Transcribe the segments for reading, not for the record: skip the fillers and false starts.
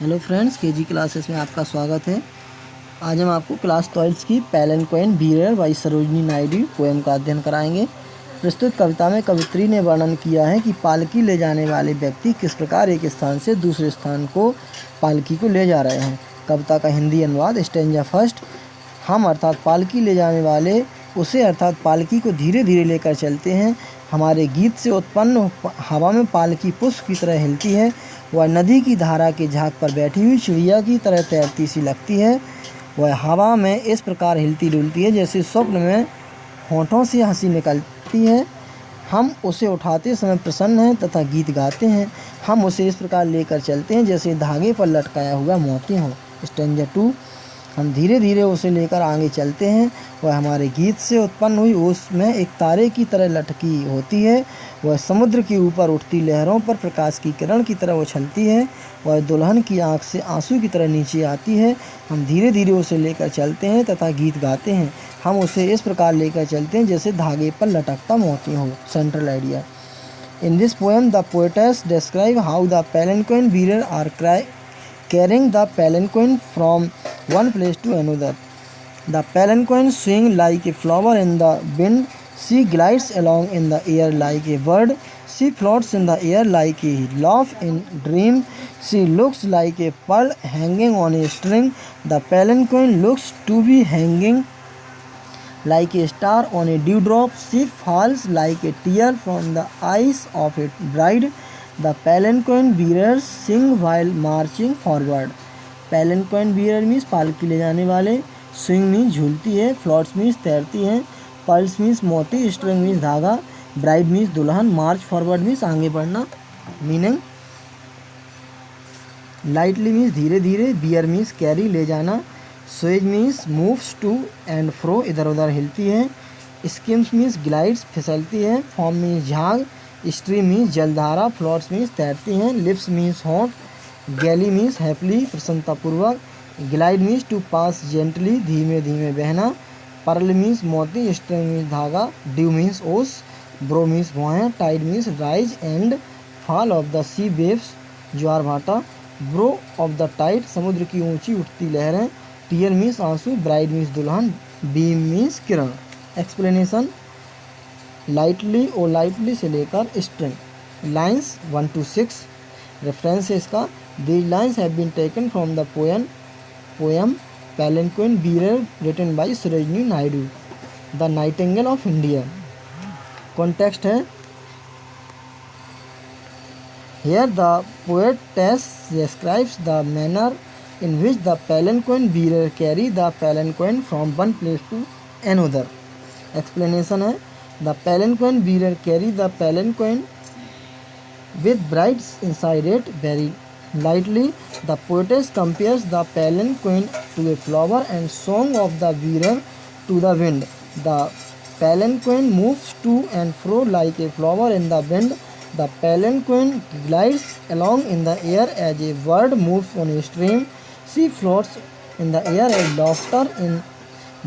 Hello friends, KG classes में आपका स्वागत है। आज हम आपको क्लास 12 की palanquin bearer by Sarojini Naidu poem का अध्ययन कराएंगे। प्रस्तुत कविता में कवित्री ने वर्णन किया है कि पालकी ले जाने वाले व्यक्ति किस प्रकार एक स्थान से दूसरे स्थान को पालकी को ले जा रहे हैं। कविता का हिंदी अनुवाद। Stanza first. हम अर्थात पालकी ले जाने वाले उसे अर्थात पालकी को धीरे धीरे लेकर चलते हैं। हमारे गीत से उत्पन्न हवा में पालकी पुष्प की तरह हिलती है। वह नदी की धारा के झाग पर बैठी हुई चिड़िया की तरह तैरती सी लगती है। वह हवा में इस प्रकार हिलती डुलती है जैसे स्वप्न में होठों से हंसी निकलती है। हम उसे उठाते समय प्रसन्न हैं तथा गीत गाते हैं। हम उसे इस प्रकार लेकर चलते हैं जैसे धागे पर लटकाया हुआ मोती हो। स्टेंजा 2। हम धीरे धीरे उसे लेकर आगे चलते हैं। वह हमारे गीत से उत्पन्न हुई उसमें एक तारे की तरह लटकी होती है। वह समुद्र के ऊपर उठती लहरों पर प्रकाश की किरण की तरह उछलती है। वह दुल्हन की आँख से आंसू की तरह नीचे आती है। हम धीरे धीरे उसे लेकर चलते हैं तथा गीत गाते हैं। हम उसे इस प्रकार लेकर चलते हैं जैसे धागे पर लटकता मोती हो। Central idea. In this poem, the poetess describes how the palanquin bearers are carrying the palanquin from one place to another. The palanquin swings like a flower in the wind. She glides along in the air like a bird. She floats in the air like a laugh in dream. She looks like a pearl hanging on a string. The palanquin looks to be hanging like a star on a dewdrop. She falls like a tear from the eyes of a bride. The palanquin bearers sing while marching forward. palanquin bearer means पालकी ले जाने वाले, swing means झूलती है, floats means तैरती हैं, pearls means मोती, string means धागा, bride means दुल्हन, march forward मीन्स आगे बढ़ना। मीनिंग lightly मीन्स धीरे धीरे, bear मीन्स कैरी ले जाना, sways means moves to and fro इधर उधर हिलती है, स्किम्स मीन्स ग्लाइड्स फिसलती है, फॉर्म मीन्स झाग, स्ट्रीम मीन्स जलधारा, फ्लोट्स मीन्स तैरती हैं, लिप्स मीन्स होंठ, गैली मीन्स हैप्पीली प्रसन्नतापूर्वक, glide means to pass gently धीमे धीमे बहना, पर्ल मीन्स मोती, स्ट्रिंग मीन्स धागा, ड्यू मीन्स ओस, ब्रो मीन्स भौहें, tide means rise and fall of the sea waves ज्वार भाटा, ब्रो ऑफ द टाइड समुद्र की ऊंची उठती लहरें, टीयर मीन्स आंसू, ब्राइड मीन्स दुल्हन, बीम मीन्स किरण। एक्सप्लेनेशन। लाइटली और लाइटली से लेकर स्ट्रिंग। Lines 1 to 6। रेफरेंस है इसका। These lines have been taken from the poem palanquin bearer written by Sarojini Naidu, the nightingale of India. Context है। Here the poetess describes the manner in which the palanquin bearer carry the palanquin from one place to another. Explanation है। The palanquin bearer carry the palanquin with brides inside it very lightly. The poetess compares the palanquin to a flower and song of the bearer to the wind. The palanquin moves to and fro like a flower in the wind. The palanquin glides along in the air as a bird moves on a stream. She floats in the air as laughter in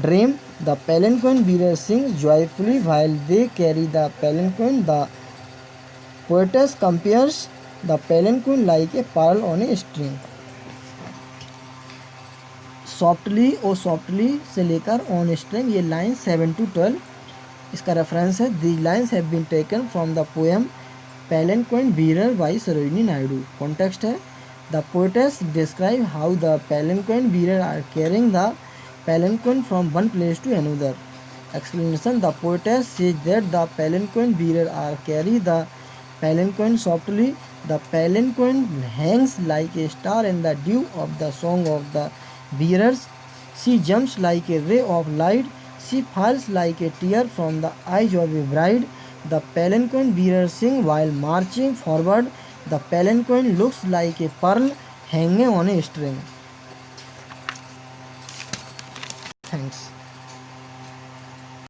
dream. The palanquin bearers sing joyfully while they carry the palanquin. The poetess compares the palanquin like a pearl on a string. Softly और softly से लेकर on string, ये line 7 to 12 इसका reference है। The lines have been taken from the poem palanquin bearer by Sarojini Naidu. Context है। The poetess describe how the palanquin bearer are carrying the palanquin from one place to another. Explanation. The poetess says that the palanquin bearer are carry the palanquin softly. The palanquin hangs like a star in the due of the song of the bearers. She jumps like a ray of light. She falls like a tear from the eyes of a bride. The palanquin bearers sing while marching forward. The palanquin looks like a pearl hanging on a string. Thanks.